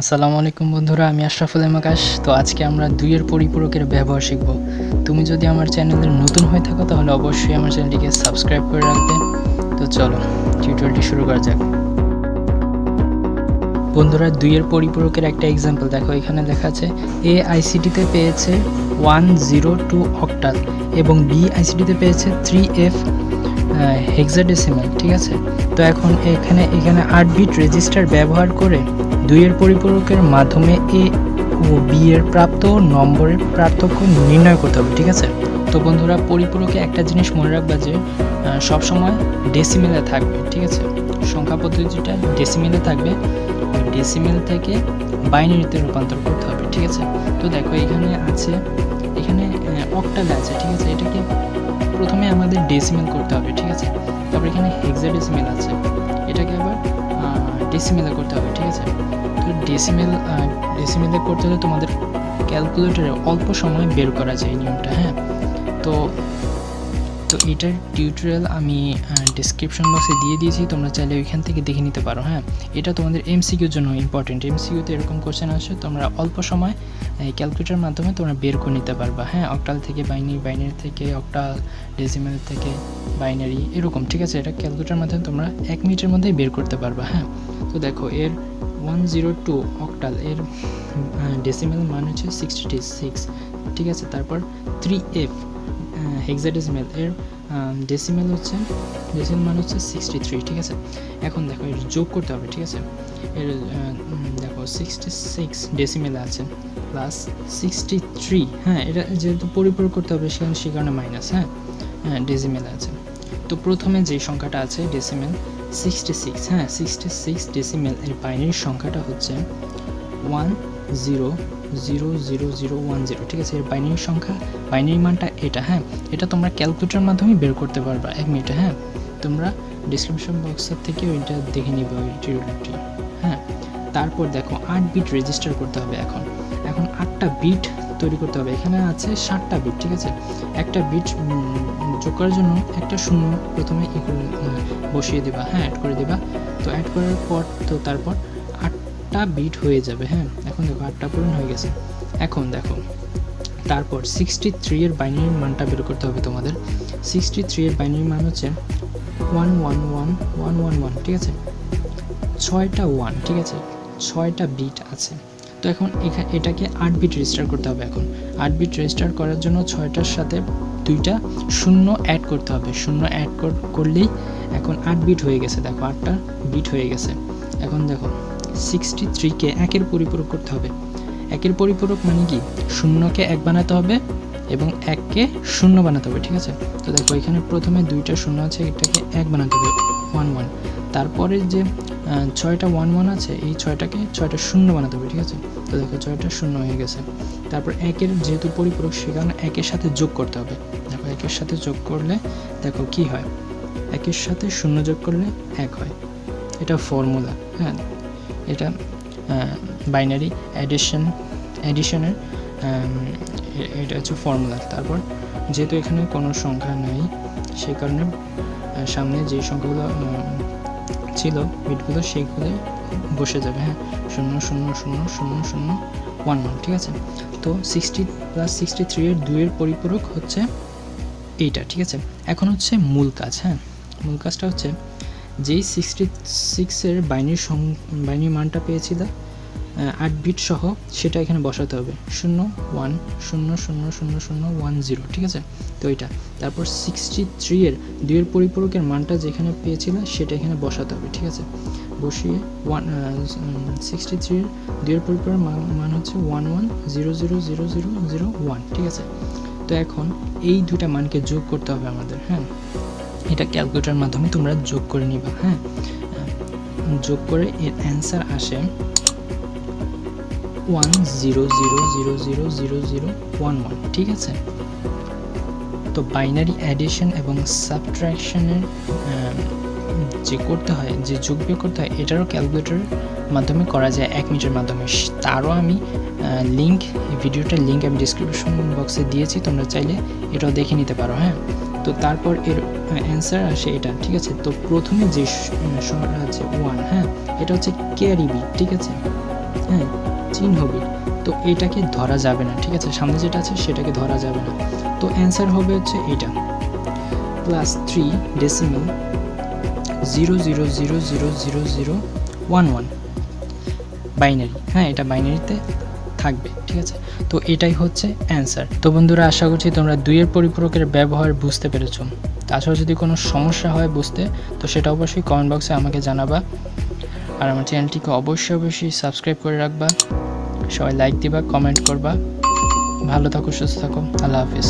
আসসালামু আলাইকুম বন্ধুরা, আমি আশরাফুল আকাশ। তো আজকে আমরা দুইয়ের পরিপূরকের ব্যবহার শিখব। তুমি যদি আমার চ্যানেলে নতুন হয়ে থাকো তাহলে অবশ্যই আমার চ্যানেলটিকে সাবস্ক্রাইব করে রাখবে। তো চলো টিউটোরিয়ালটি শুরু করা যাক। বন্ধুরা, দুইয়ের পরিপূরকের একটা এক্সাম্পল দেখো। এখানে লেখা আছে এ আইসিটিতে পেয়েছে 102 অক্টাল এবং বি আইসিটিতে পেয়েছে 3F হেক্সাডেসিমাল। ঠিক আছে, তো এখন এখানে 8 বিট রেজিস্টার ব্যবহার করে দুইয়ের পরিপূরকের মাধ্যমে এ ও বি এর প্রাপ্ত নম্বরের পার্থক্য নির্ণয় করতে হবে। ঠিক আছে, তো বন্ধুরা, পরিপূরকে একটা জিনিস মনে রাখবা যে সবসময় ডেসিমেলে থাকবে। ঠিক আছে, সংখ্যা পদ্ধতিটা ডেসিমেলে থাকবে, ডেসিমেল থেকে বাইনারিতে রূপান্তর করতে হবে। ঠিক আছে, তো দেখো এখানে অক্টালে আছে। ঠিক আছে, এটাকে প্রথমে আমাদের ডেসিমেল করতে হবে। ঠিক আছে, তারপর এখানে হেক্সাডেসিমেল আছে, এটাকে আবার ডেসিমেলে করতে হবে। ঠিক আছে, তো ডেসিমেলে করতে হলে তোমাদের ক্যালকুলেটরে অল্প সময় বের করা যায় নিয়মটা। হ্যাঁ, তো এটার টিউটোরিয়াল আমি ডিসক্রিপশন বক্সে দিয়ে দিয়েছি, তোমরা চাইলে ওইখান থেকে দেখে নিতে পারো। হ্যাঁ, এটা তোমাদের এমসিকিউর জন্য ইম্পর্টেন্ট। এমসিকিউতে এরকম কোশ্চেন আসে, তোমরা অল্প সময় ক্যালকুলেটরের মাধ্যমে তোমরা বের করে নিতে পারবা। হ্যাঁ, অক্টাল থেকে বাইনারি, বাইনারি থেকে অক্টাল, ডেসিমেল থেকে বাইনারি, এরকম। ঠিক আছে, এটা ক্যালকুলেটরের মাধ্যমে তোমরা 1 মিনিটের মধ্যেই বের করতে পারবা। হ্যাঁ, তো দেখো এর 102 অক্টাল, এর ডেসিমেল মান হচ্ছে 66। ঠিক আছে, তারপর 3F হেক্সাডেসিমেল, এর ডেসিমেল মান হচ্ছে 63। ঠিক আছে, এখন দেখো এর যোগ করতে হবে। ঠিক আছে, এর দেখো 66 ডেসিমেলে আছে প্লাস 63। হ্যাঁ, এটা যেহেতু পরিপূরক করতে হবে সে কারণে মাইনাস। হ্যাঁ, ডেসিমেলে আছে। তো প্রথমে যে সংখ্যাটা আছে ডেসিমেল 66। হ্যাঁ, 66 ডেসিমেল এর বাইনারি সংখ্যাটা হচ্ছে 100010। ঠিক আছে, এর বাইনারি মানটা এটা। হ্যাঁ, এটা তোমরা ক্যালকুলেটরের মাধ্যমে বের করতে পারবা 1 মিনিটে। হ্যাঁ, তোমরা ডিসক্রিপশন বক্সের থেকে ওইটা দেখে নিবে ওই টিউটোরিয়ালটি। হ্যাঁ, তারপর দেখো 8 বিট রেজিস্টার করতে হবে। এখন 8টা বিট তৈরি করতে হবে। এখানে আছে 7টা বিট। ঠিক আছে, একটা বিট যোগ করার জন্য একটা শূন্য প্রথমে বসিয়ে দেবা। হ্যাঁ, অ্যাড করে দেবা। তো অ্যাড করার পর তো তারপর 8টা বিট হয়ে যাবে। হ্যাঁ, এখন দেখো 8টা পূরণ হয়ে গেছে। এখন দেখো তারপর 63 এর বাইনারি মানটা বের করতে হবে তোমাদের। 63 এর বাইনারি মান হচ্ছে 111111। ঠিক আছে, 6টা 1। ঠিক আছে, 6টা বিট আছে। তো এখন এটাকে 8 বিট রেজিস্টার করতে হবে। এখন 8 বিট রেজিস্টার করার জন্য 6টার সাথে 2টা শূন্য অ্যাড করতে হবে। শূন্য অ্যাড করলেই এখন 8 বিট হয়ে গেছে। দেখো 8টা বিট হয়ে গেছে। এখন দেখো 63কে 1-এর পরিপূরক করতে হবে। 1-এর পরিপূরক মানে কি, শূন্যকে 1 বানাতে হবে এবং 1কে 0 বানাতে হবে। ঠিক আছে, তো দেখো এখানে প্রথমে 2টা শূন্য আছে, এটাকে 1 বানাতে হবে 11। তারপরে যে 6টা 11 আছে, এই 6টা শূন্য বানাতে হবে। ঠিক আছে, তো দেখো 6টা শূন্য হয়ে গেছে। তারপর 1-এর যেহেতু পরিপূরক সে কারণে 1-এর সাথে যোগ করতে হবে। দেখো 1-এর সাথে যোগ করলে দেখো কি হয়, 1-এর সাথে 0 যোগ করলে 1 হয়। এটা ফর্মুলা। হ্যাঁ, এটা বাইনারি অ্যাডিশনের এটা হচ্ছে ফর্মুলা। তারপর যেহেতু এখানে কোনো সংখ্যা নেই সেই কারণে সামনে যে সংখ্যাগুলো ছিল বিটগুলো সেইগুলো বসে যাবে। হ্যাঁ, 00000011। ঠিক আছে, তো 60 + 63 এর 2-এর পরিপূরক হচ্ছে এইটা। ঠিক আছে, এখন হচ্ছে মূল কাজ। হ্যাঁ, মূল কাজটা হচ্ছে যেই 66 এর বাইনারি মানটা পেয়েছিল 8 বিট সহ, সেটা এখানে বসাতে হবে 01000010। ঠিক আছে, তো এটা তারপর 63 এর 2-এর পরিপূরকের মানটা যেখানে পেয়েছিল সেটা এখানে বসাতে হবে। ঠিক আছে, বসিয়ে 63 এর 2-এর পরিপূরকের মান হচ্ছে 11000001। ঠিক আছে, তো এখন এই দুটা মানকে যোগ করতে হবে আমাদের। হ্যাঁ, এটা ক্যালকুলেটরের মাধ্যমে তোমরা যোগ করে নিবা। হ্যাঁ, যোগ করে এর অ্যান্সার আসে 1000000011। ঠিক আছে, তো বাইনারি অ্যাডিশন এবং সাবট্রাকশনের যে করতে হয়, যে যোগ বিয়োগ করতে হয়, এটারও ক্যালকুলেটরের মাধ্যমে করা যায় 1 মিনিটের মাধ্যমে। তারও আমি ভিডিওটার লিঙ্ক আমি ডিসক্রিপশন বক্সে দিয়েছি, তোমরা চাইলে এটাও দেখে নিতে পারো। হ্যাঁ, তো তারপর এর অ্যান্সার আসে এটা। ঠিক আছে, তো প্রথমে যে সংখ্যাটা আছে 1, হ্যাঁ, এটা হচ্ছে ক্যারি বিট। ঠিক আছে, হ্যাঁ চিহ্ন বিট, তো এইটাকে ধরা যাবে না, ঠিক আছে, সামনে যেটা আছে সেটাকে ধরা যাবে না। তো অ্যান্সার হবে হচ্ছে এটা +3.000000011 বাইনারি। হ্যাঁ এটা বাইনারিতে থাকবে, ঠিক আছে। তো এটাই হচ্ছে অ্যান্সার। তো বন্ধুরা আশা করছি তোমরা 2-এর পরিপূরকের ব্যবহার বুঝতে পেরেছো। তাছাড়া যদি কোনো সমস্যা হয় বুঝতে, তো সেটা অবশ্যই কমেন্ট বক্সে আমাকে জানাবা। আর আমার চ্যানেলটিকে অবশ্যই সাবস্ক্রাইব করে রাখবা, সবাই লাইক দিবা, কমেন্ট করবা। ভালো থাকো, সুস্থ থাকো, আল্লাহ হাফিজ।